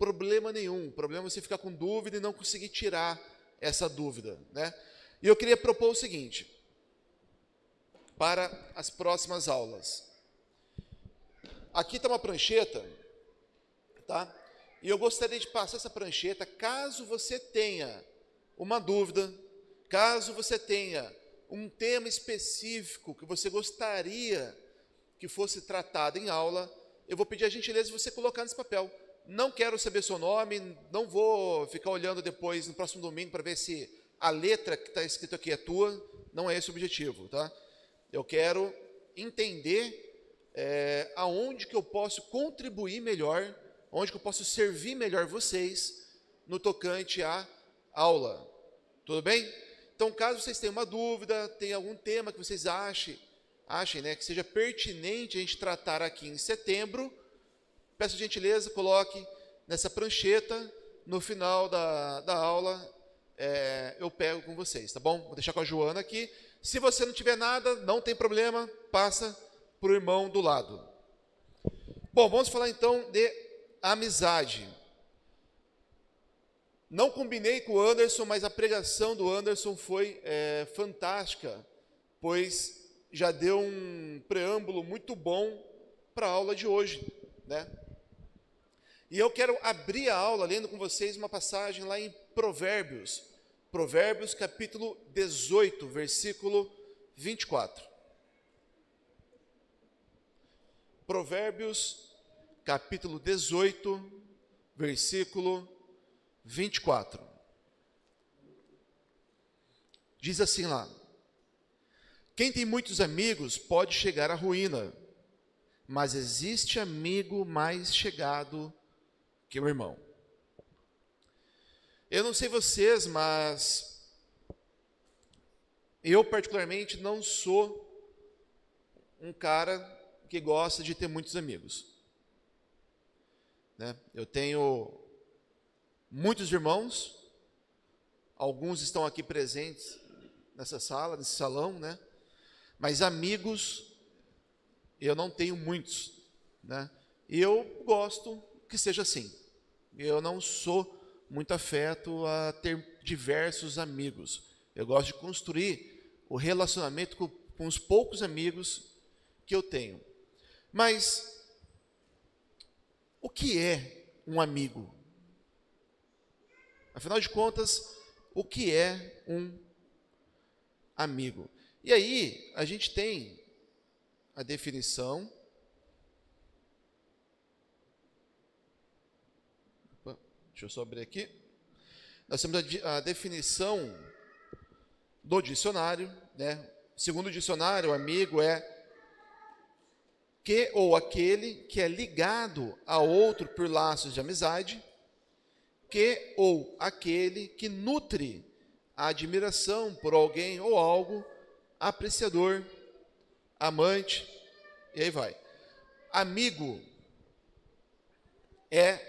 problema nenhum. O problema é você ficar com dúvida e não conseguir tirar essa dúvida, né? E eu queria propor o seguinte, para as próximas aulas. Aqui está uma prancheta, tá? E eu gostaria de passar essa prancheta, caso você tenha uma dúvida, caso você tenha um tema específico que você gostaria que fosse tratado em aula, eu vou pedir a gentileza de você colocar nesse papel. Não quero saber seu nome, não vou ficar olhando depois, no próximo domingo, para ver se a letra que está escrito aqui é tua, não é esse o objetivo, tá? Eu quero entender aonde que eu posso contribuir melhor, onde que eu posso servir melhor vocês no tocante à aula. Tudo bem? Então, caso vocês tenham uma dúvida, tenham algum tema que vocês achem, né, que seja pertinente a gente tratar aqui em setembro, peço gentileza, coloque nessa prancheta, no final da aula, eu pego com vocês, tá bom? Vou deixar com a Joana aqui. Se você não tiver nada, não tem problema, passa para o irmão do lado. Bom, vamos falar então de amizade. Não combinei com o Anderson, mas a pregação do Anderson foi fantástica, pois já deu um preâmbulo muito bom para a aula de hoje, né? E eu quero abrir a aula lendo com vocês uma passagem lá em Provérbios, Provérbios capítulo 18, versículo 24. Provérbios capítulo 18, versículo 24. Diz assim lá: quem tem muitos amigos pode chegar à ruína, mas existe amigo mais chegado que o irmão. Eu não sei vocês, mas eu particularmente não sou um cara que gosta de ter muitos amigos, né? Eu tenho muitos irmãos, alguns estão aqui presentes nessa sala, nesse salão, né? Mas amigos eu não tenho muitos, né? E eu gosto que seja assim. Eu não sou muito afeto a ter diversos amigos. Eu gosto de construir o relacionamento com os poucos amigos que eu tenho. Mas o que é um amigo? Afinal de contas, o que é um amigo? E aí, a gente tem a definição. Deixa eu só abrir aqui. Nós temos a definição do dicionário, né? Segundo o dicionário, amigo é que ou aquele que é ligado a outro por laços de amizade, que ou aquele que nutre a admiração por alguém ou algo, apreciador, amante, e aí vai. Amigo é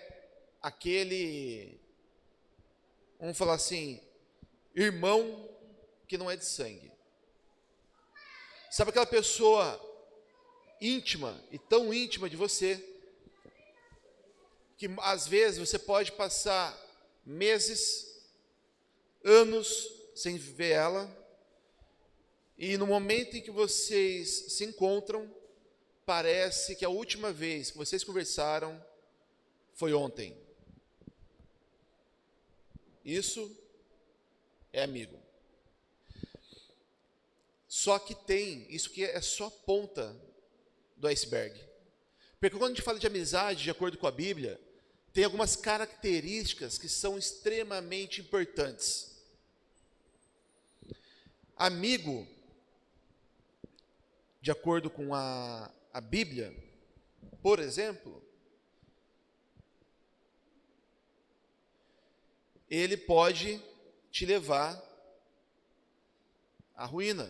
aquele, vamos falar assim, irmão que não é de sangue. Sabe aquela pessoa íntima e tão íntima de você, que às vezes você pode passar meses, anos sem ver ela, e no momento em que vocês se encontram, parece que a última vez que vocês conversaram foi ontem. Isso é amigo. Só que isso que é só a ponta do iceberg. Porque quando a gente fala de amizade, de acordo com a Bíblia, tem algumas características que são extremamente importantes. Amigo, de acordo com a Bíblia, por exemplo, ele pode te levar à ruína.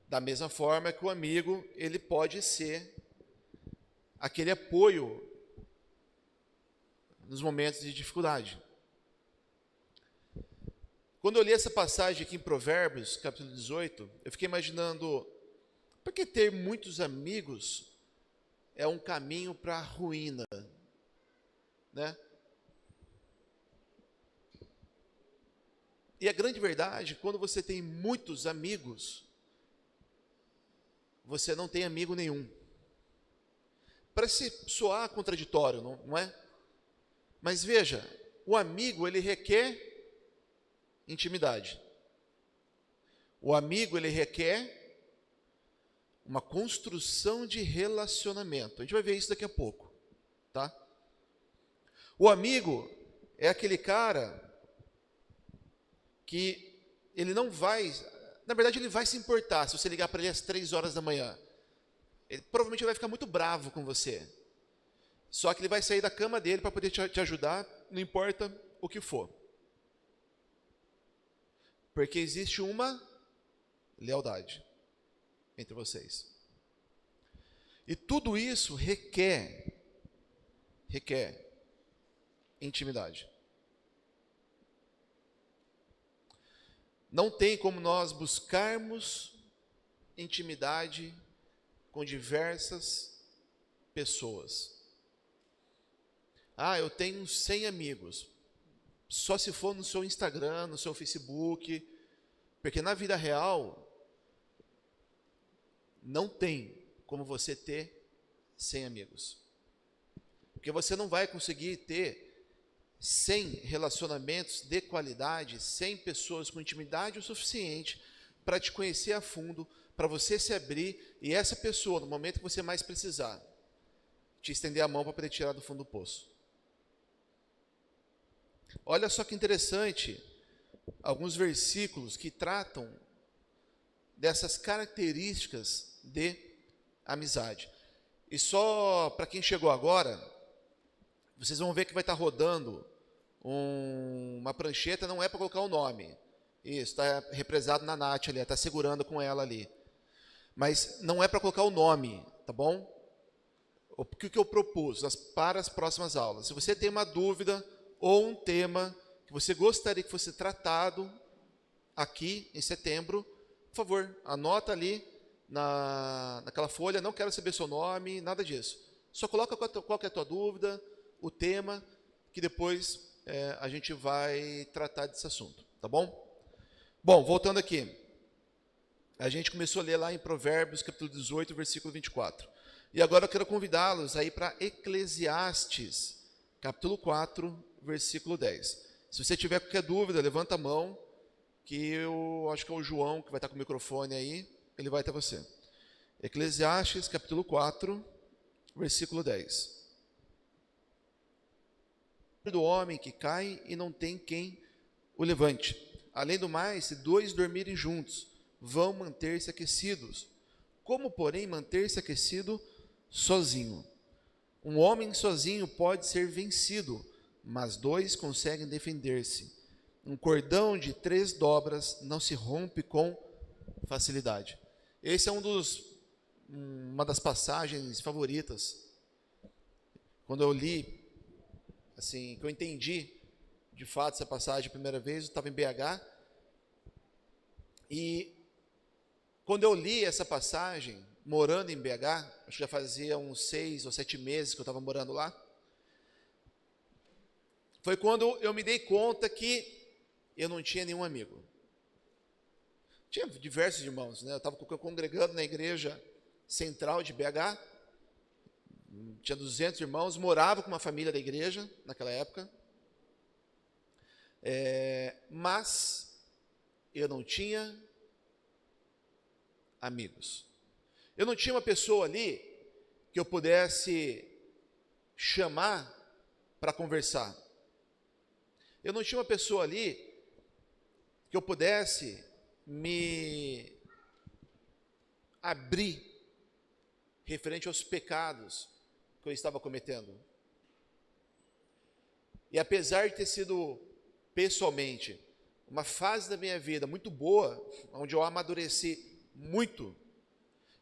Da mesma forma que o amigo, ele pode ser aquele apoio nos momentos de dificuldade. Quando eu li essa passagem aqui em Provérbios, capítulo 18, eu fiquei imaginando, por que ter muitos amigos é um caminho para a ruína, né? E a grande verdade, quando você tem muitos amigos, você não tem amigo nenhum. Parece soar contraditório, não é? Mas veja, o amigo, ele requer intimidade. O amigo, ele requer uma construção de relacionamento. A gente vai ver isso daqui a pouco, tá? O amigo é aquele cara que ele não vai, na verdade ele vai se importar se você ligar para ele às 3 horas da manhã. Ele provavelmente vai ficar muito bravo com você. Só que ele vai sair da cama dele para poder te ajudar, não importa o que for. Porque existe uma lealdade entre vocês. E tudo isso requer intimidade. Não tem como nós buscarmos intimidade com diversas pessoas. Ah, eu tenho 100 amigos. Só se for no seu Instagram, no seu Facebook, porque na vida real não tem como você ter 100 amigos. Porque você não vai conseguir ter 100 relacionamentos de qualidade, 100 pessoas com intimidade o suficiente para te conhecer a fundo, para você se abrir e essa pessoa, no momento que você mais precisar, te estender a mão para poder tirar do fundo do poço. Olha só que interessante, alguns versículos que tratam dessas características de amizade. E só para quem chegou agora, vocês vão ver que vai estar rodando uma prancheta, não é para colocar o nome. Isso, está represado na Nath ali, está segurando com ela ali. Mas não é para colocar o nome, tá bom? O que eu propus para as próximas aulas? Se você tem uma dúvida ou um tema que você gostaria que fosse tratado aqui em setembro, por favor, anota ali naquela folha, não quero saber seu nome, nada disso. Só coloca qual que é a tua dúvida, o tema, que depois a gente vai tratar desse assunto, tá bom? Bom, voltando aqui. A gente começou a ler lá em Provérbios, capítulo 18, versículo 24. E agora eu quero convidá-los aí para Eclesiastes, capítulo 4, versículo 10. Se você tiver qualquer dúvida, levanta a mão, que eu acho que é o João que vai estar com o microfone aí, ele vai até você. Eclesiastes, capítulo 4, versículo 10. Do homem que cai e não tem quem o levante. Além do mais, se dois dormirem juntos, vão manter-se aquecidos. Como, porém, manter-se aquecido sozinho? Um homem sozinho pode ser vencido, mas dois conseguem defender-se. Um cordão de 3 dobras não se rompe com facilidade. Esse é uma das passagens favoritas. Quando eu li, assim, que eu entendi de fato essa passagem a primeira vez, eu estava em BH, e quando eu li essa passagem, morando em BH, acho que já fazia uns 6 ou 7 meses que eu estava morando lá, foi quando eu me dei conta que eu não tinha nenhum amigo. Tinha diversos irmãos, né? Eu estava congregando na igreja central de BH, tinha 200 irmãos, morava com uma família da igreja naquela época, mas eu não tinha amigos. Eu não tinha uma pessoa ali que eu pudesse chamar para conversar. Eu não tinha uma pessoa ali que eu pudesse me abrir referente aos pecados que eu estava cometendo. E apesar de ter sido pessoalmente uma fase da minha vida muito boa, onde eu amadureci muito,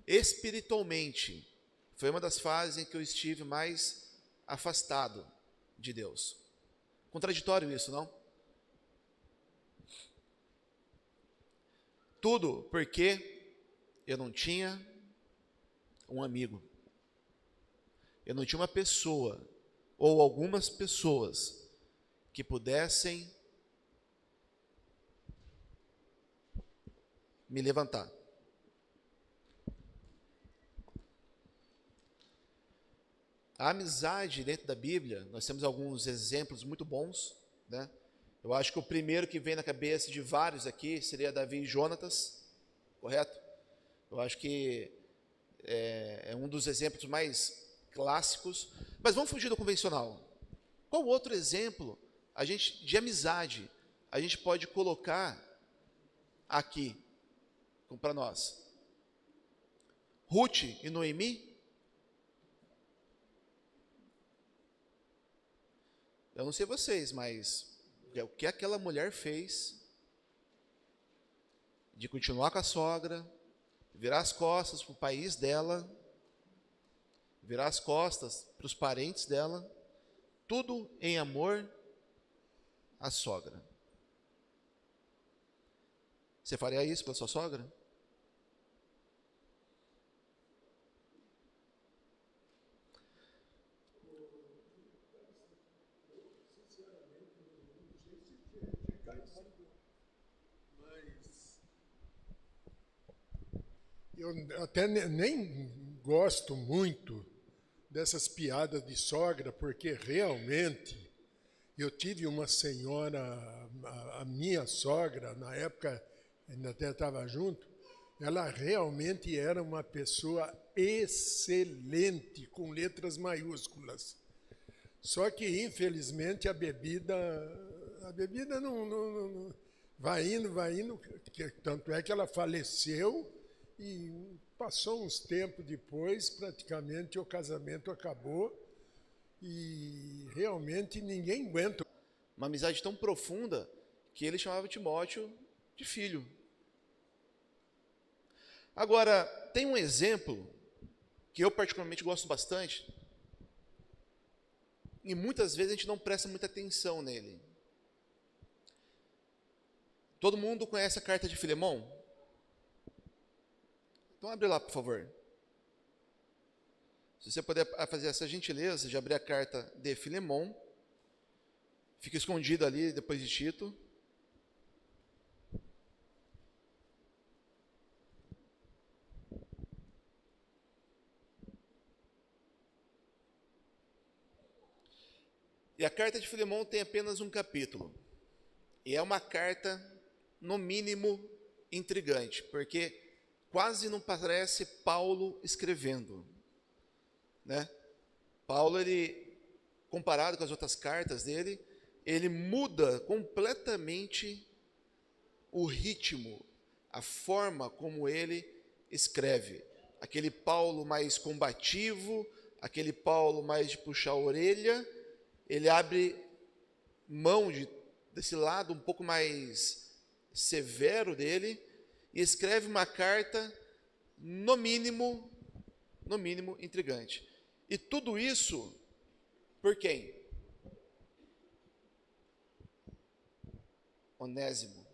espiritualmente, foi uma das fases em que eu estive mais afastado de Deus. Contraditório isso, não? Tudo porque eu não tinha um amigo. eu não tinha uma pessoa ou algumas pessoas que pudessem me levantar. A amizade dentro da Bíblia, nós temos alguns exemplos muito bons, né? Eu acho que o primeiro que vem na cabeça de vários aqui seria Davi e Jonatas, correto? Eu acho que é um dos exemplos mais clássicos, mas vamos fugir do convencional. Qual outro exemplo de amizade a gente pode colocar aqui para nós? Ruth e Noemi? Eu não sei vocês, mas o que aquela mulher fez de continuar com a sogra, virar as costas para o país dela, virar as costas para os parentes dela, tudo em amor à sogra. Você faria isso pela sua sogra? Eu até nem gosto muito dessas piadas de sogra, porque realmente eu tive uma senhora, a minha sogra, na época ainda até estava junto, ela realmente era uma pessoa excelente, com letras maiúsculas. Só que, infelizmente, a bebida não vai indo, tanto é que ela faleceu e passou uns tempos depois, praticamente o casamento acabou e realmente ninguém aguenta. Uma amizade tão profunda que ele chamava Timóteo de filho. Agora, tem um exemplo que eu particularmente gosto bastante, e muitas vezes a gente não presta muita atenção nele. Todo mundo conhece a carta de Filemão? Então abre lá, por favor. Se você puder fazer essa gentileza de abrir a carta de Filemão, fica escondido ali depois de Tito. E a carta de Filemão tem apenas um capítulo. E é uma carta, no mínimo, intrigante, porque quase não parece Paulo escrevendo, né? Paulo, ele, comparado com as outras cartas dele, ele muda completamente o ritmo, a forma como ele escreve. Aquele Paulo mais combativo, aquele Paulo mais de puxar a orelha, ele abre mão desse lado um pouco mais severo dele e escreve uma carta, no mínimo, intrigante. E tudo isso por quem? Onésimo.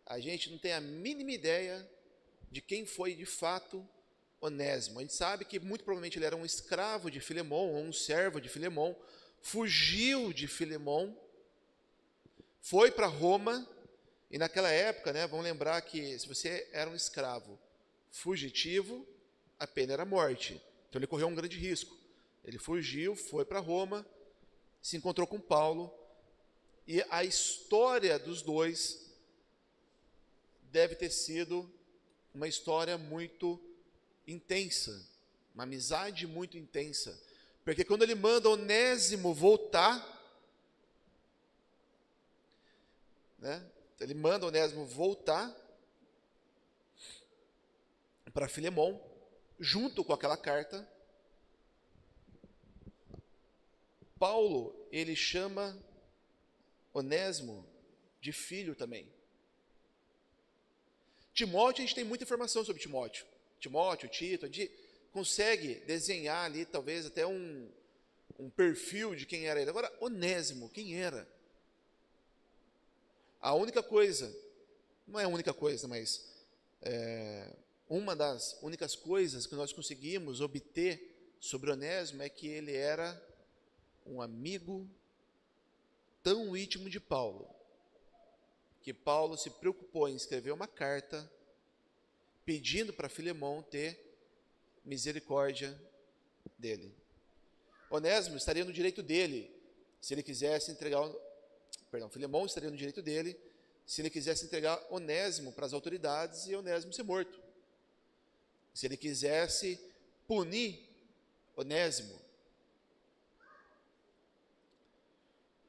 A gente não tem a mínima ideia de quem foi de fato Onésimo. A gente sabe que muito provavelmente ele era um escravo de Filemão, ou um servo de Filemão, fugiu de Filemão, foi para Roma, e naquela época, né, vamos lembrar que se você era um escravo fugitivo, a pena era morte. Então ele correu um grande risco. Ele fugiu, foi para Roma, se encontrou com Paulo, e a história dos dois deve ter sido uma história muito intensa, uma amizade muito intensa. Porque quando ele manda Onésimo voltar, né, ele manda Onésimo voltar para Filemão, junto com aquela carta, Paulo, ele chama Onésimo de filho também. Timóteo, a gente tem muita informação sobre Timóteo. Timóteo, Tito, a gente consegue desenhar ali talvez até um perfil de quem era ele. Agora, Onésimo, quem era? A única coisa, não é a única coisa, mas uma das únicas coisas que nós conseguimos obter sobre Onésimo é que ele era um amigo tão íntimo de Paulo, que Paulo se preocupou em escrever uma carta pedindo para Filemão ter misericórdia dele. Onésimo estaria no direito dele, se ele quisesse entregar, Filemão estaria no direito dele, se ele quisesse entregar Onésimo para as autoridades e Onésimo ser morto. Se ele quisesse punir Onésimo.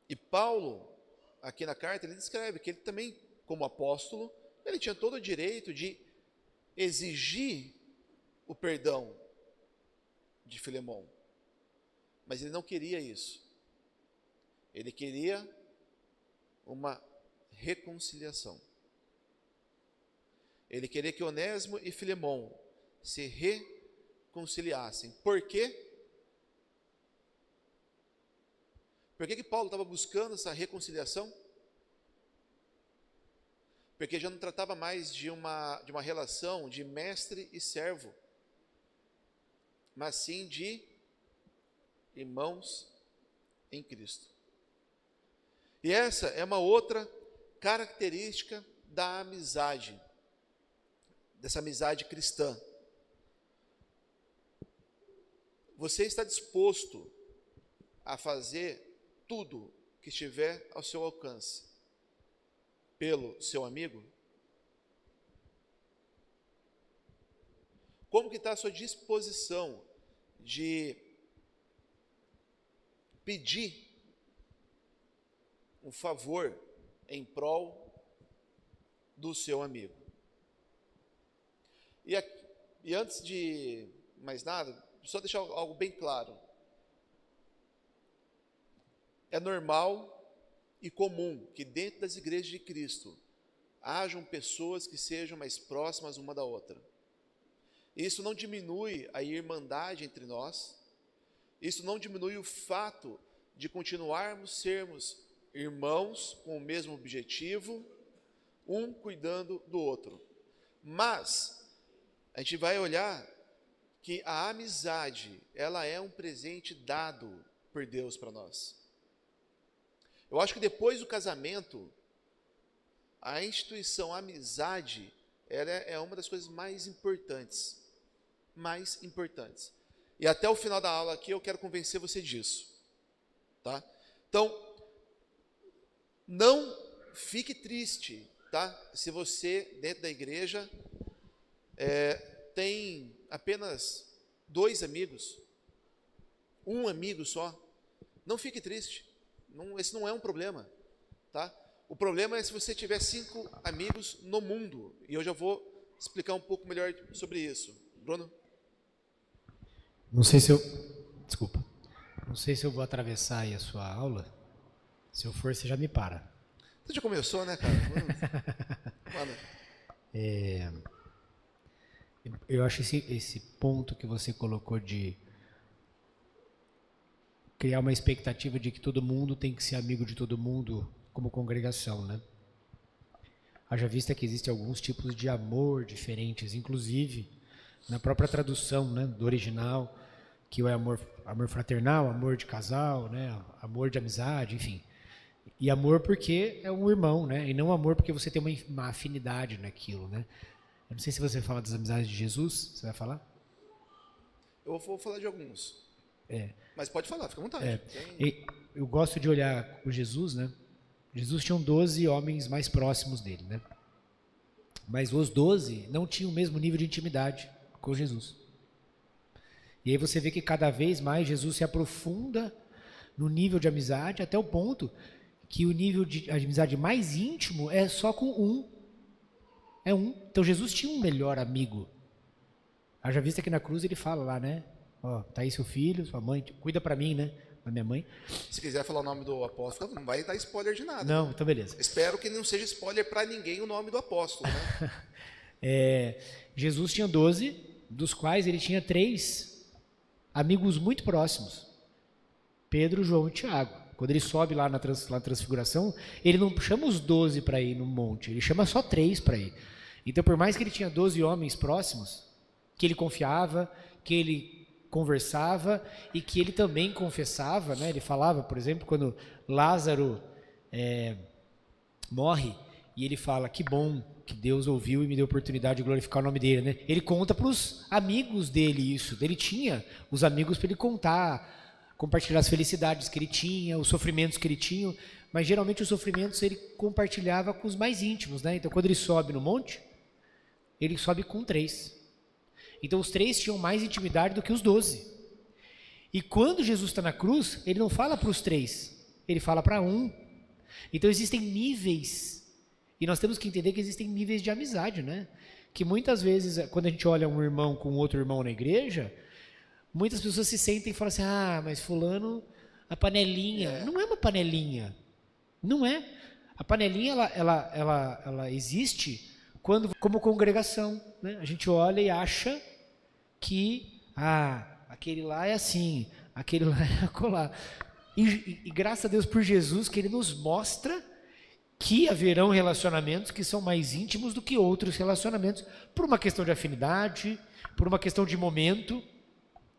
E Paulo, aqui na carta, ele descreve que ele também, como apóstolo, ele tinha todo o direito de exigir o perdão de Filemão. Mas ele não queria isso. Ele queria uma reconciliação. Ele queria que Onésimo e Filemão se reconciliassem. Por quê? Por que Paulo estava buscando essa reconciliação? Porque já não tratava mais de uma relação de mestre e servo, mas sim de irmãos em Cristo. E essa é uma outra característica da amizade, dessa amizade cristã. Você está disposto a fazer tudo que estiver ao seu alcance pelo seu amigo? Como que está a sua disposição de pedir um favor em prol do seu amigo? E antes de mais nada, só deixar algo bem claro. É normal e comum que dentro das igrejas de Cristo hajam pessoas que sejam mais próximas uma da outra. Isso não diminui a irmandade entre nós, isso não diminui o fato de continuarmos sermos irmãos com o mesmo objetivo, um cuidando do outro. Mas a gente vai olhar que a amizade, ela é um presente dado por Deus para nós. Eu acho que depois do casamento, a instituição amizade, ela é uma das coisas mais importantes. Mais importantes. E até o final da aula aqui eu quero convencer você disso. Tá? Então, não fique triste, tá? Se você, dentro da igreja, tem apenas 2 amigos, um amigo só. Não fique triste. Esse não é um problema, tá? O problema é se você tiver 5 amigos no mundo, e eu já vou explicar um pouco melhor sobre isso. Bruno? Não sei se eu vou atravessar aí a sua aula. Se eu for, você já me para. Você já começou, né, cara? Eu acho esse ponto que você colocou de criar uma expectativa de que todo mundo tem que ser amigo de todo mundo como congregação, né? Haja vista que existem alguns tipos de amor diferentes, inclusive na própria tradução, né, do original, que é amor fraternal, amor de casal, né, amor de amizade, enfim. E amor porque é um irmão, né? E não amor porque você tem uma afinidade naquilo, né? Eu não sei se você fala das amizades de Jesus, você vai falar? Eu vou falar de alguns. Mas pode falar, fica à vontade. Eu gosto de olhar o Jesus, né? Jesus tinha 12 homens mais próximos dele, né? Mas os 12 não tinham o mesmo nível de intimidade com Jesus. E aí você vê que cada vez mais Jesus se aprofunda no nível de amizade, até o ponto que o nível de amizade mais íntimo é só com um. É um. Então Jesus tinha um melhor amigo. Haja vista que na cruz ele fala lá, né? Ó, tá aí seu filho, sua mãe, cuida para mim, né? Da minha mãe. Se quiser falar o nome do apóstolo, não vai dar spoiler de nada. Não, né? então beleza. Espero que não seja spoiler para ninguém o nome do apóstolo, né? Jesus tinha 12, dos quais ele tinha 3 amigos muito próximos. Pedro, João e Tiago. Quando ele sobe lá na transfiguração, ele não chama os 12 para ir no monte, ele chama só 3 para ir. Então, por mais que ele tinha 12 homens próximos, que ele confiava, que ele conversava e que ele também confessava, né? Ele falava, por exemplo, quando Lázaro morre, e ele fala, que bom que Deus ouviu e me deu a oportunidade de glorificar o nome dele, né? Ele conta para os amigos dele isso. Ele tinha os amigos para ele contar, compartilhar as felicidades que ele tinha, os sofrimentos que ele tinha, mas geralmente os sofrimentos ele compartilhava com os mais íntimos, né? Então quando ele sobe no monte, ele sobe com 3. Então os 3 tinham mais intimidade do que os 12. E quando Jesus está na cruz, ele não fala para os 3, ele fala para um. Então existem níveis, e nós temos que entender que existem níveis de amizade, né? Que muitas vezes, quando a gente olha um irmão com outro irmão na igreja, muitas pessoas se sentem e falam assim, mas fulano, a panelinha. Não é uma panelinha, não é. A panelinha, ela existe como congregação, né? A gente olha e acha que, aquele lá é assim, aquele lá é acolá. E graças a Deus por Jesus, que ele nos mostra que haverão relacionamentos que são mais íntimos do que outros relacionamentos, por uma questão de afinidade, por uma questão de momento.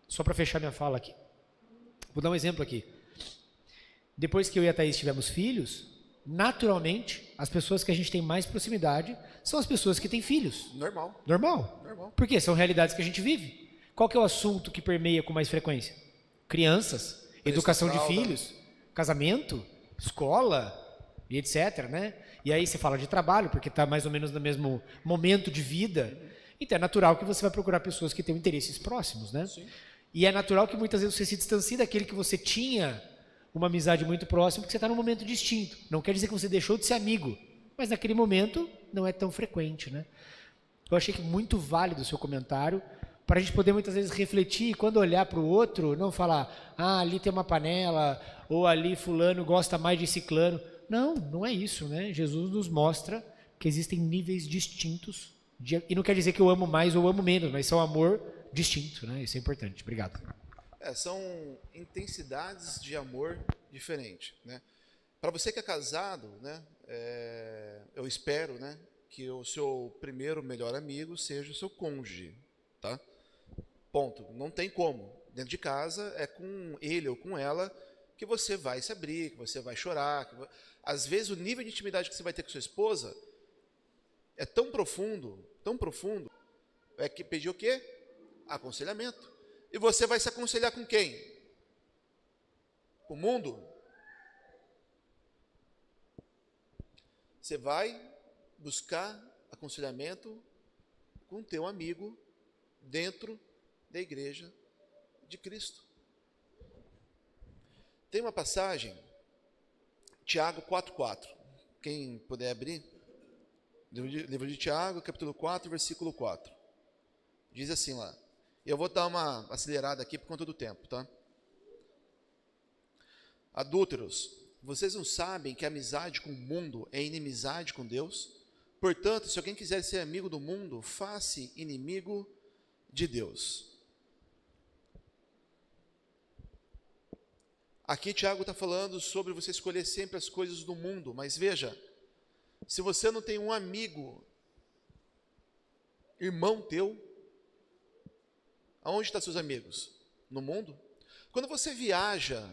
Só para fechar minha fala aqui, vou dar um exemplo aqui. Depois que eu e a Thaís tivemos filhos, naturalmente, as pessoas que a gente tem mais proximidade são as pessoas que têm filhos. Normal. Por quê? São realidades que a gente vive. Qual que é o assunto que permeia com mais frequência? Crianças, educação de filhos, casamento, escola, e etc, né? E aí você fala de trabalho, porque está mais ou menos no mesmo momento de vida. Então é natural que você vai procurar pessoas que tenham interesses próximos, né? Sim. E é natural que muitas vezes você se distancie daquele que você tinha uma amizade muito próxima, porque você está num momento distinto. Não quer dizer que você deixou de ser amigo, mas naquele momento não é tão frequente, né? Eu achei que muito válido o seu comentário, para a gente poder muitas vezes refletir e quando olhar para o outro, não falar, ali tem uma panela, ou ali fulano gosta mais de ciclano. Não é isso, né? Jesus nos mostra que existem níveis distintos, e não quer dizer que eu amo mais ou amo menos, mas são amor distinto, né? Isso é importante. Obrigado. São intensidades de amor diferentes, né? Para você que é casado, né? Eu espero, né, que o seu primeiro melhor amigo seja o seu cônjuge, tá? Ponto. Não tem como. Dentro de casa é com ele ou com ela que você vai se abrir, que você vai chorar. Às vezes o nível de intimidade que você vai ter com sua esposa é tão profundo, que pedir o quê? Aconselhamento. E você vai se aconselhar com quem? Com o mundo? Você vai buscar aconselhamento com o teu amigo dentro da igreja de Cristo. Tem uma passagem, Tiago 4,4. Quem puder abrir, livro de Tiago, capítulo 4, versículo 4. Diz assim lá. Eu vou dar uma acelerada aqui por conta do tempo, tá? Adúlteros, vocês não sabem que a amizade com o mundo é inimizade com Deus? Portanto, se alguém quiser ser amigo do mundo, faça inimigo de Deus. Aqui Tiago está falando sobre você escolher sempre as coisas do mundo, mas veja, se você não tem um amigo, irmão teu, aonde estão seus amigos? No mundo? Quando você viaja,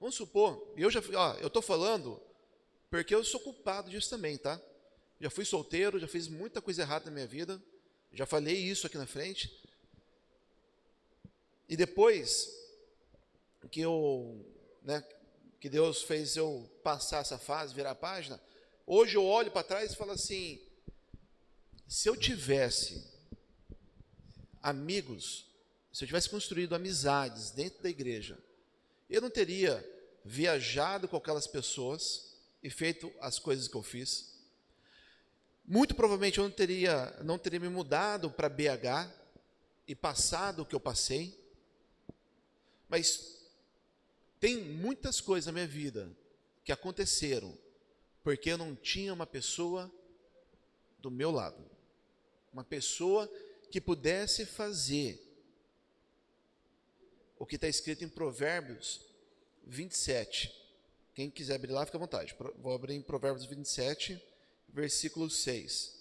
vamos supor, eu estou falando porque eu sou culpado disso também, tá? Já fui solteiro, já fiz muita coisa errada na minha vida, já falei isso aqui na frente, e depois que Deus fez eu passar essa fase, virar a página, hoje eu olho para trás e falo assim, se eu tivesse amigos, se eu tivesse construído amizades dentro da igreja, eu não teria viajado com aquelas pessoas e feito as coisas que eu fiz. Muito provavelmente eu não teria me mudado para BH e passado o que eu passei. Mas tem muitas coisas na minha vida que aconteceram porque eu não tinha uma pessoa do meu lado. Uma pessoa que pudesse fazer o que está escrito em Provérbios 27. Quem quiser abrir lá, fica à vontade. Vou abrir em Provérbios 27, versículo 6.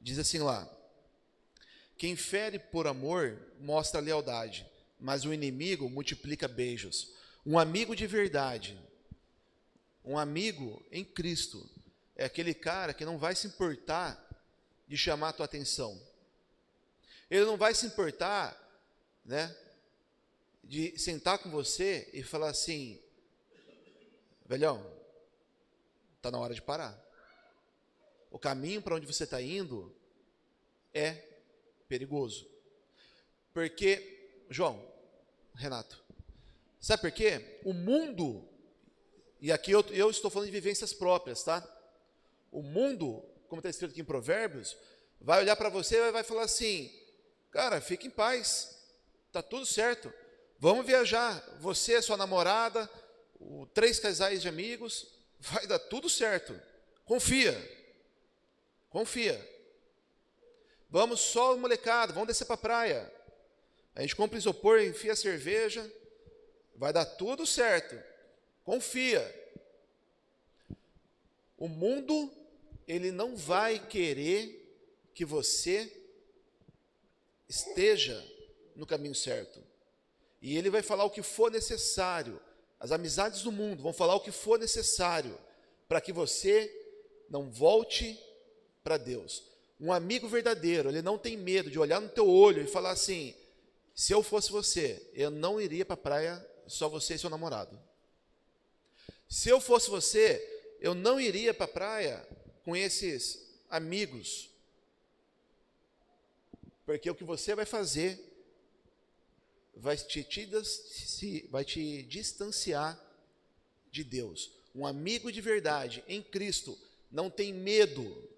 Diz assim lá: quem fere por amor mostra lealdade, mas o inimigo multiplica beijos. Um amigo de verdade, um amigo em Cristo, é aquele cara que não vai se importar de chamar a tua atenção. Ele não vai se importar, né, de sentar com você e falar assim: velhão, está na hora de parar. O caminho para onde você está indo é perigoso. Porque, João, Renato, sabe por quê? O mundo, e aqui eu estou falando de vivências próprias, tá? O mundo, como está escrito aqui em Provérbios, vai olhar para você e vai falar assim: cara, fique em paz, está tudo certo, vamos viajar, você, sua namorada, 3 casais de amigos, vai dar tudo certo, confia. Vamos só, molecada, vamos descer para a praia. A gente compra isopor, enfia a cerveja, vai dar tudo certo. Confia. O mundo, ele não vai querer que você esteja no caminho certo. E ele vai falar o que for necessário. As amizades do mundo vão falar o que for necessário para que você não volte para Deus. Um amigo verdadeiro, ele não tem medo de olhar no teu olho e falar assim: se eu fosse você, eu não iria para a praia só você e seu namorado. Se eu fosse você, eu não iria para a praia com esses amigos. Porque o que você vai fazer vai te distanciar de Deus. Um amigo de verdade em Cristo não tem medo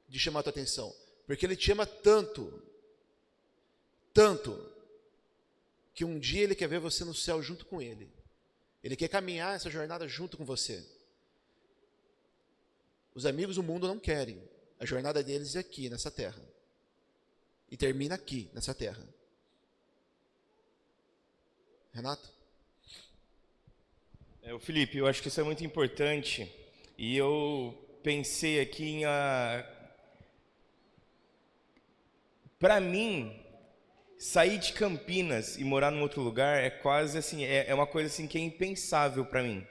de chamar a tua atenção, porque ele te ama tanto, que um dia ele quer ver você no céu junto com ele. Ele quer caminhar essa jornada junto com você. Os amigos do mundo não querem. A jornada deles é aqui, nessa terra. E termina aqui, nessa terra. Renato? Felipe, eu acho que isso é muito importante. E eu pensei aqui para mim, sair de Campinas e morar num outro lugar é quase assim, é uma coisa assim que é impensável para mim.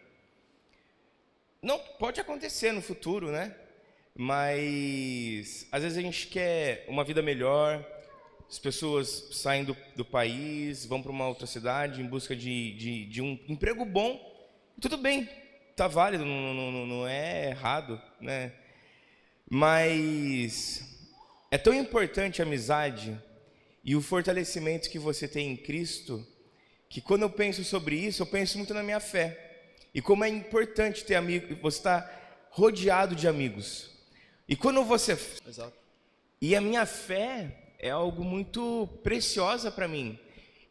Não, pode acontecer no futuro, né? Mas às vezes a gente quer uma vida melhor, as pessoas saem do país, vão para uma outra cidade em busca de um emprego bom. Tudo bem, tá válido, não é errado, né? Mas é tão importante a amizade e o fortalecimento que você tem em Cristo, que quando eu penso sobre isso, eu penso muito na minha fé. E como é importante ter amigos, você está rodeado de amigos. E quando você... Exato. E a minha fé é algo muito preciosa para mim.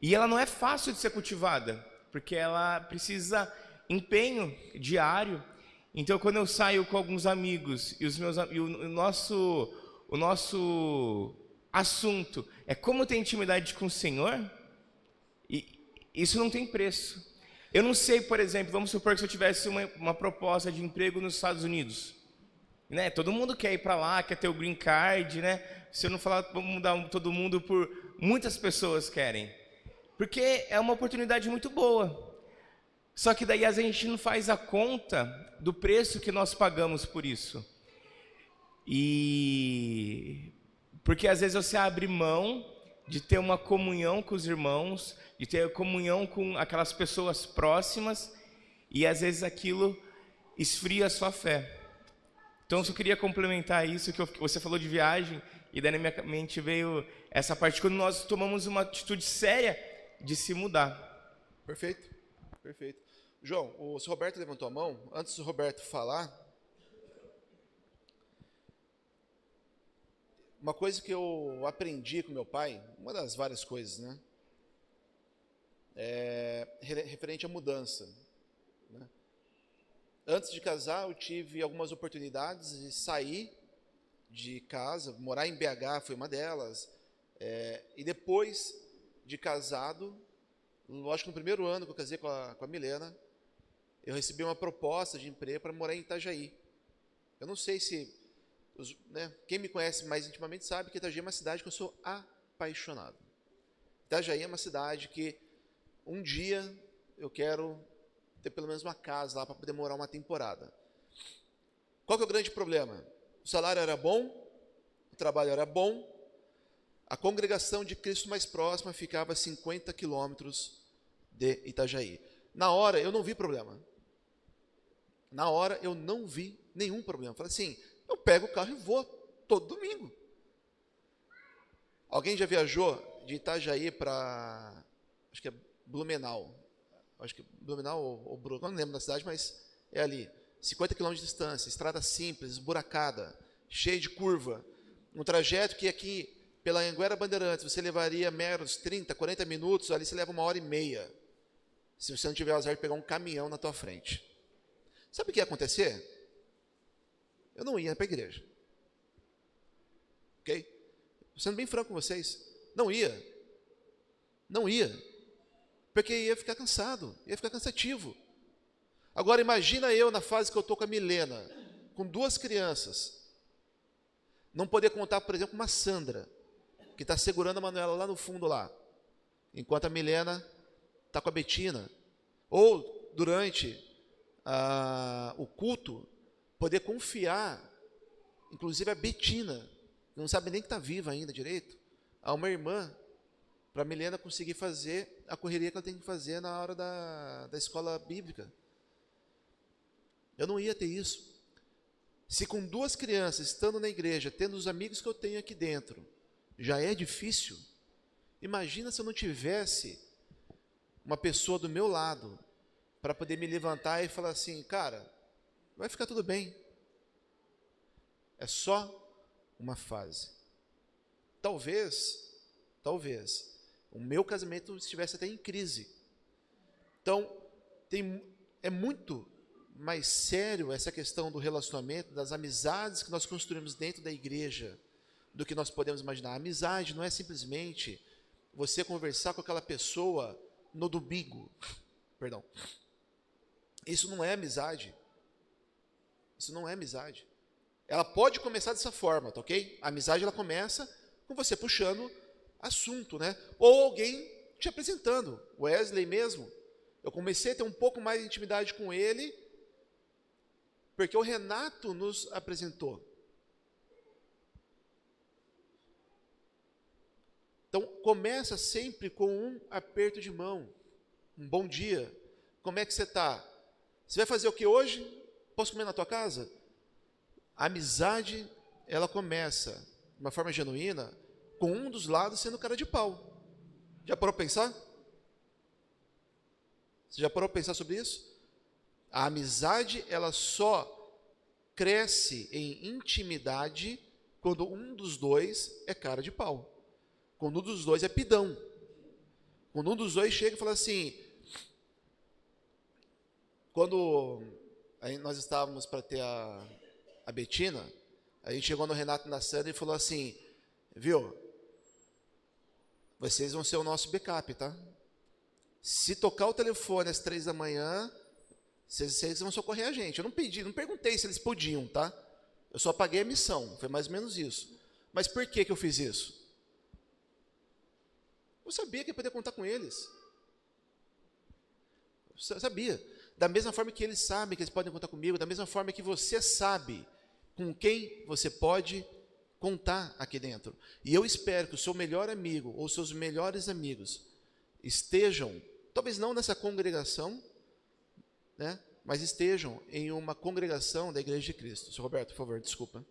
E ela não é fácil de ser cultivada, porque ela precisa empenho diário. Então, quando eu saio com alguns amigos e o nosso assunto é como ter intimidade com o Senhor, e isso não tem preço. Eu não sei, por exemplo, vamos supor que se eu tivesse uma proposta de emprego nos Estados Unidos, né? Todo mundo quer ir para lá, quer ter o green card, né? Se eu não falar, vamos mudar todo mundo muitas pessoas querem, porque é uma oportunidade muito boa. Só que daí a gente não faz a conta do preço que nós pagamos por isso. E porque às vezes você abre mão de ter uma comunhão com os irmãos, de ter comunhão com aquelas pessoas próximas, e às vezes aquilo esfria a sua fé. Então eu só queria complementar isso, que você falou de viagem, e daí na minha mente veio essa parte, quando nós tomamos uma atitude séria de se mudar. Perfeito. João, o senhor Roberto levantou a mão. Antes do Roberto falar, uma coisa que eu aprendi com meu pai, uma das várias coisas, né? É referente à mudança, né? Antes de casar, eu tive algumas oportunidades de sair de casa, morar em BH foi uma delas, e depois de casado, lógico, no primeiro ano que eu casei com a Milena, eu recebi uma proposta de emprego para morar em Itajaí. Eu não sei se Quem me conhece mais intimamente sabe que Itajaí é uma cidade que eu sou apaixonado. Itajaí é uma cidade que um dia eu quero ter pelo menos uma casa lá para poder morar uma temporada. Qual que é o grande problema? O salário era bom, o trabalho era bom, a congregação de Cristo mais próxima ficava a 50 quilômetros de Itajaí. Na hora eu não vi problema. Na hora eu não vi nenhum problema. Falei assim, eu pego o carro e vou todo domingo. Alguém já viajou de Itajaí para, acho que é Blumenau. Acho que Blumenau ou Brusque, não lembro da cidade, mas é ali. 50 quilômetros de distância, estrada simples, esburacada, cheia de curva. Um trajeto que aqui, pela Anguera Bandeirantes, você levaria meros 30, 40 minutos, ali você leva 1h30. Se você não tiver o azar de pegar um caminhão na tua frente. Sabe o que ia acontecer? Eu não ia para a igreja. Ok? Sendo bem franco com vocês, não ia. Não ia. Porque ia ficar cansado, ia ficar cansativo. Agora imagina eu na fase que eu estou com a Milena, com 2 crianças, não poder contar, por exemplo, com uma Sandra, que está segurando a Manuela lá no fundo lá, enquanto a Milena está com a Betina. Ou durante o culto, poder confiar, inclusive a Betina, que não sabe nem que está viva ainda direito, a uma irmã, para a Milena conseguir fazer a correria que ela tem que fazer na hora da escola bíblica. Eu não ia ter isso. Se com 2 crianças, estando na igreja, tendo os amigos que eu tenho aqui dentro, já é difícil, imagina se eu não tivesse uma pessoa do meu lado, para poder me levantar e falar assim, cara, vai ficar tudo bem. É só uma fase. Talvez, o meu casamento estivesse até em crise. Então, é muito mais sério essa questão do relacionamento, das amizades que nós construímos dentro da igreja, do que nós podemos imaginar. A amizade não é simplesmente você conversar com aquela pessoa no domingo. Perdão. Isso não é amizade. Isso não é amizade. Ela pode começar dessa forma, tá ok? A amizade ela começa com você puxando assunto, né? Ou alguém te apresentando. Wesley mesmo. Eu comecei a ter um pouco mais de intimidade com ele porque o Renato nos apresentou. Então, começa sempre com um aperto de mão. Um bom dia. Como é que você está? Você vai fazer o que hoje? Posso comer na tua casa? A amizade, ela começa, de uma forma genuína, com um dos lados sendo cara de pau. Já parou para pensar? Você já parou para pensar sobre isso? A amizade, ela só cresce em intimidade quando um dos dois é cara de pau. Quando um dos dois é pidão. Quando um dos dois chega e fala assim... Quando nós estávamos para ter a Betina, a gente chegou no Renato e na Sandra e falou assim, viu, vocês vão ser o nosso backup, tá? Se tocar o telefone às 3 da manhã, vocês vão socorrer a gente. Eu não perguntei se eles podiam, tá? Eu só paguei a missão, foi mais ou menos isso. Mas por que eu fiz isso? Eu sabia que ia poder contar com eles. Eu sabia. Da mesma forma que eles sabem que eles podem contar comigo, da mesma forma que você sabe com quem você pode contar aqui dentro. E eu espero que o seu melhor amigo ou seus melhores amigos estejam, talvez não nessa congregação, né, mas estejam em uma congregação da Igreja de Cristo. Sr. Roberto, por favor, desculpa.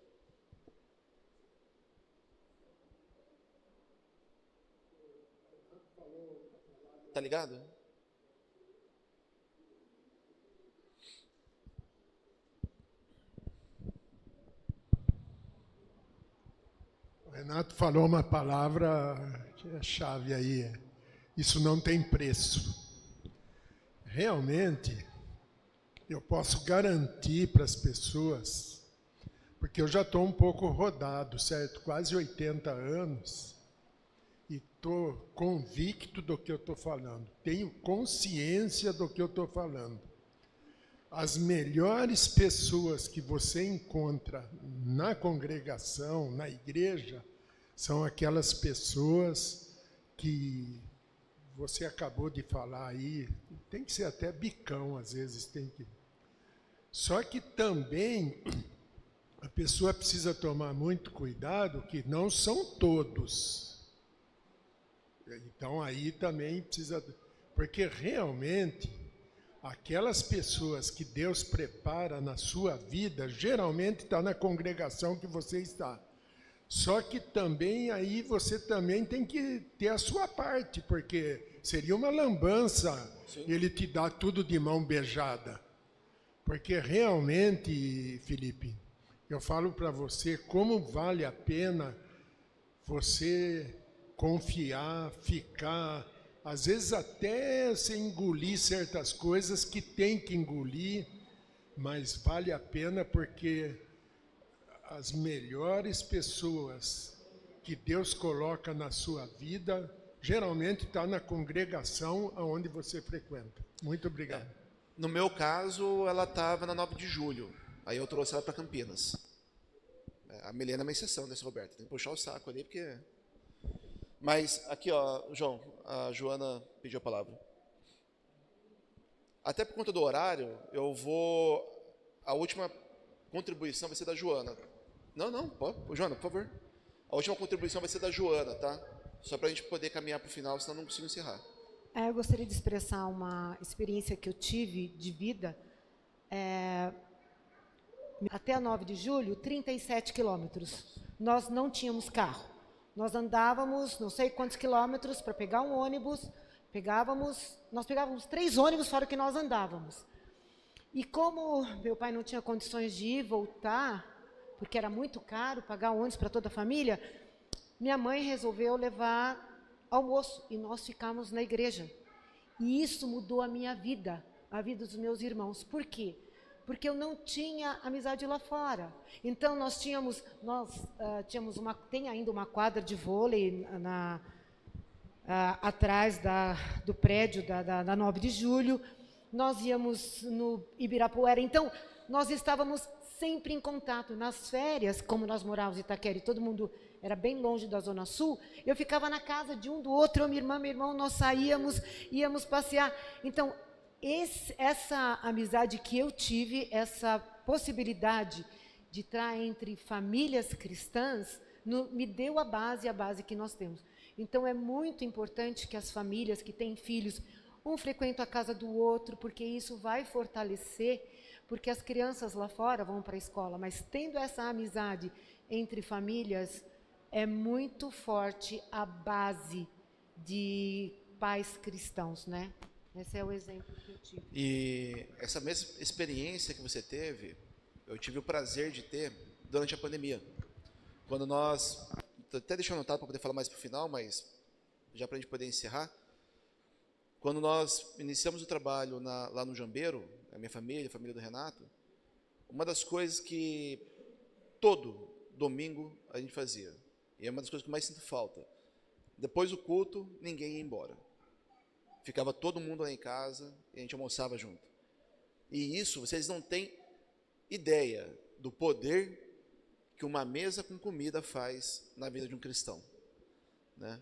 Tá ligado? O Renato falou uma palavra que é chave aí. Isso não tem preço. Realmente, eu posso garantir para as pessoas, porque eu já estou um pouco rodado, certo? Quase 80 anos, e estou convicto do que eu estou falando. Tenho consciência do que eu estou falando. as melhores pessoas que você encontra na congregação, na igreja, são aquelas pessoas que você acabou de falar aí, tem que ser até bicão, às vezes tem que... Só que também a pessoa precisa tomar muito cuidado, que não são todos. Então aí também precisa... Porque realmente, aquelas pessoas que Deus prepara na sua vida, geralmente está na congregação que você está. Só que também aí você também tem que ter a sua parte, porque seria uma lambança ele te dar tudo de mão beijada. Porque realmente, Felipe, eu falo para você como vale a pena você confiar, ficar, às vezes até se engolir certas coisas que tem que engolir, mas vale a pena porque as melhores pessoas que Deus coloca na sua vida, geralmente está na congregação onde você frequenta. Muito obrigado. No meu caso, ela estava na 9 de julho. Aí eu trouxe ela para Campinas. A Milena é uma exceção desse, Roberto. Tem que puxar o saco ali, porque... Mas aqui, ó, João, a Joana pediu a palavra. Até por conta do horário, eu vou... A última contribuição vai ser da Joana. Não, pode, Joana, por favor. A última contribuição vai ser da Joana, tá? Só para a gente poder caminhar para o final, senão não consigo encerrar. Eu gostaria de expressar uma experiência que eu tive de vida. Até a 9 de julho, 37 quilômetros. Nós não tínhamos carro. Nós andávamos não sei quantos quilômetros para pegar um ônibus. Nós pegávamos 3 ônibus fora o que nós andávamos. E como meu pai não tinha condições de ir e voltar, porque era muito caro pagar ônibus para toda a família, minha mãe resolveu levar almoço e nós ficamos na igreja. E isso mudou a minha vida, a vida dos meus irmãos. Por quê? Porque eu não tinha amizade lá fora. Então tem ainda uma quadra de vôlei atrás do prédio da 9 de julho. Nós íamos no Ibirapuera. Então, nós estávamos sempre em contato. Nas férias, como nós morávamos em Itaquera e todo mundo era bem longe da Zona Sul, eu ficava na casa de um do outro, eu, minha irmã, meu irmão, nós íamos passear. Então, essa amizade que eu tive, essa possibilidade de estar entre famílias cristãs, me deu a base que nós temos. Então, é muito importante que as famílias que têm filhos, um frequenta a casa do outro, porque isso vai fortalecer, porque as crianças lá fora vão para a escola, mas tendo essa amizade entre famílias, é muito forte a base de pais cristãos, né? Esse é o exemplo que eu tive. E essa mesma experiência que você teve, eu tive o prazer de ter durante a pandemia. Quando nós, até deixa eu anotar para poder falar mais para o final, mas já para a gente poder encerrar, quando nós iniciamos o trabalho lá no Jambeiro, a minha família, a família do Renato, uma das coisas que todo domingo a gente fazia, e é uma das coisas que eu mais sinto falta, depois do culto, ninguém ia embora. Ficava todo mundo lá em casa e a gente almoçava junto. E isso, vocês não têm ideia do poder que uma mesa com comida faz na vida de um cristão, né?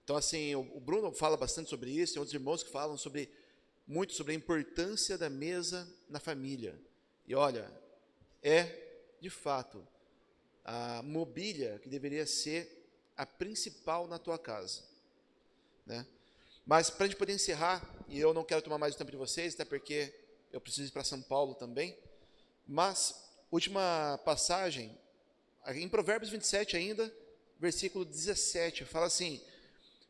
Então, assim, o Bruno fala bastante sobre isso, tem outros irmãos que falam muito sobre a importância da mesa na família. E olha, de fato, a mobília que deveria ser a principal na tua casa, né? Mas para a gente poder encerrar, e eu não quero tomar mais o tempo de vocês, até porque eu preciso ir para São Paulo também, mas, última passagem, em Provérbios 27 ainda, versículo 17, fala assim: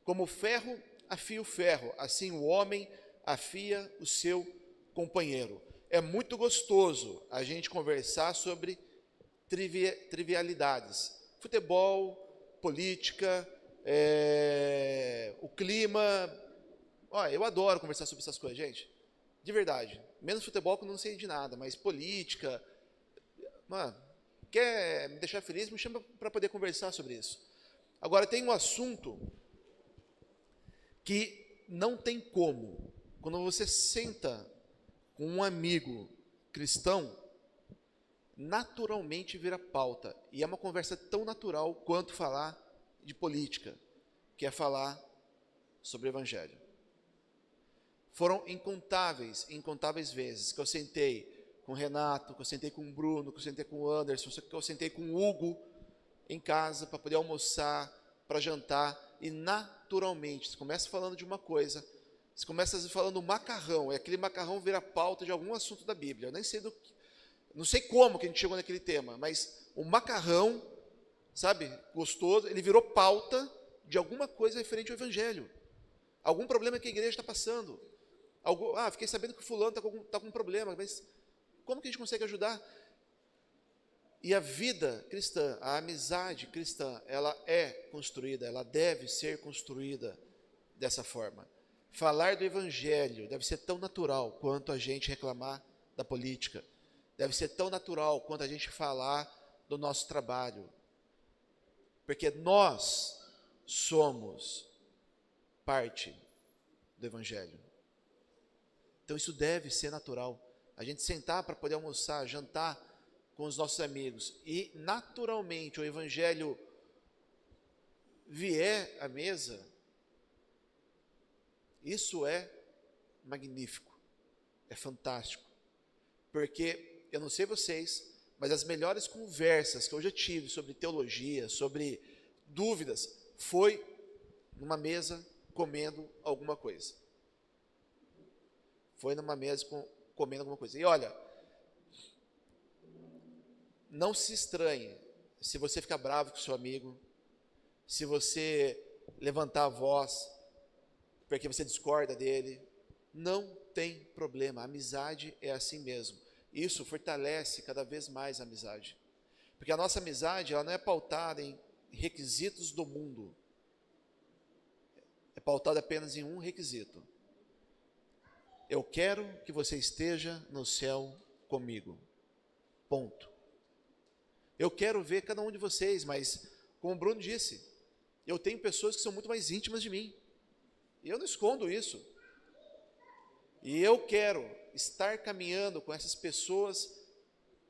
como o ferro afia o ferro, assim o homem afia o seu companheiro. É muito gostoso a gente conversar sobre trivialidades, futebol, política, o clima. Eu adoro conversar sobre essas coisas, gente, de verdade. Menos futebol, que eu não sei de nada, mas política. Quer me deixar feliz, me chama para poder conversar sobre isso. Agora, tem um assunto que não tem como. Quando você senta com um amigo cristão naturalmente vira pauta. E é uma conversa tão natural quanto falar de política, que é falar sobre o Evangelho. Foram incontáveis vezes que eu sentei com o Renato, que eu sentei com o Bruno, que eu sentei com o Anderson, que eu sentei com o Hugo em casa para poder almoçar, para jantar, e naturalmente, você começa falando de uma coisa, você começa falando macarrão, e aquele macarrão vira pauta de algum assunto da Bíblia. Eu nem sei não sei como que a gente chegou naquele tema, mas o macarrão, sabe, gostoso, ele virou pauta de alguma coisa referente ao Evangelho. Algum problema que a igreja está passando. Fiquei sabendo que o fulano está com um problema, mas como que a gente consegue ajudar? E a vida cristã, a amizade cristã, ela é construída, ela deve ser construída dessa forma. Falar do Evangelho deve ser tão natural quanto a gente reclamar da política. Deve ser tão natural quanto a gente falar do nosso trabalho. Porque nós somos parte do Evangelho. Então isso deve ser natural. A gente sentar para poder almoçar, jantar com os nossos amigos e naturalmente o Evangelho vier à mesa, isso é magnífico, é fantástico. Porque, eu não sei vocês, mas as melhores conversas que eu já tive sobre teologia, sobre dúvidas, foi numa mesa comendo alguma coisa. Foi numa mesa comendo alguma coisa. E olha, não se estranhe se você ficar bravo com o seu amigo, se você levantar a voz porque você discorda dele. Não tem problema, a amizade é assim mesmo. Isso fortalece cada vez mais a amizade. Porque a nossa amizade, ela não é pautada em requisitos do mundo. É pautada apenas em um requisito. Eu quero que você esteja no céu comigo. Ponto. Eu quero ver cada um de vocês, mas, como o Bruno disse, eu tenho pessoas que são muito mais íntimas de mim. E eu não escondo isso. E eu quero estar caminhando com essas pessoas,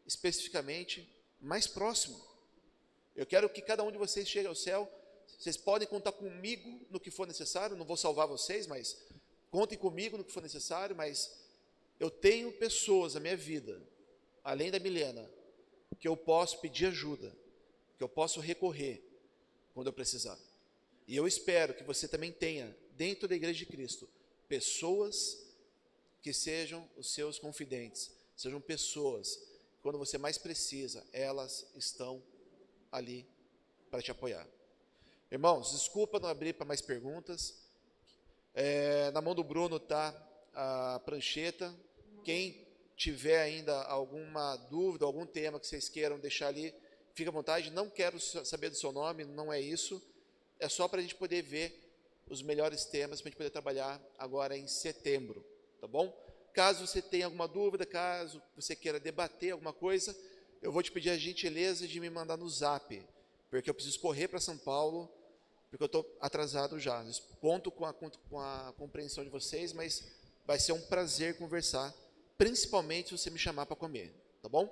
especificamente, mais próximo. Eu quero que cada um de vocês chegue ao céu. Vocês podem contar comigo no que for necessário. Não vou salvar vocês, mas contem comigo no que for necessário. Mas eu tenho pessoas na minha vida, além da Milena, que eu posso pedir ajuda, que eu posso recorrer quando eu precisar. E eu espero que você também tenha, dentro da Igreja de Cristo, pessoas que sejam os seus confidentes, sejam pessoas, quando você mais precisa, elas estão ali para te apoiar. Irmãos, desculpa não abrir para mais perguntas. Na mão do Bruno está a prancheta. Quem tiver ainda alguma dúvida, algum tema que vocês queiram deixar ali, fique à vontade. Não quero saber do seu nome, não é isso. É só para a gente poder ver os melhores temas, para a gente poder trabalhar agora em setembro, tá bom? Caso você tenha alguma dúvida, caso você queira debater alguma coisa, eu vou te pedir a gentileza de me mandar no zap, porque eu preciso correr para São Paulo, porque eu estou atrasado já. Eu conto com a compreensão de vocês, mas vai ser um prazer conversar, principalmente se você me chamar para comer, tá bom?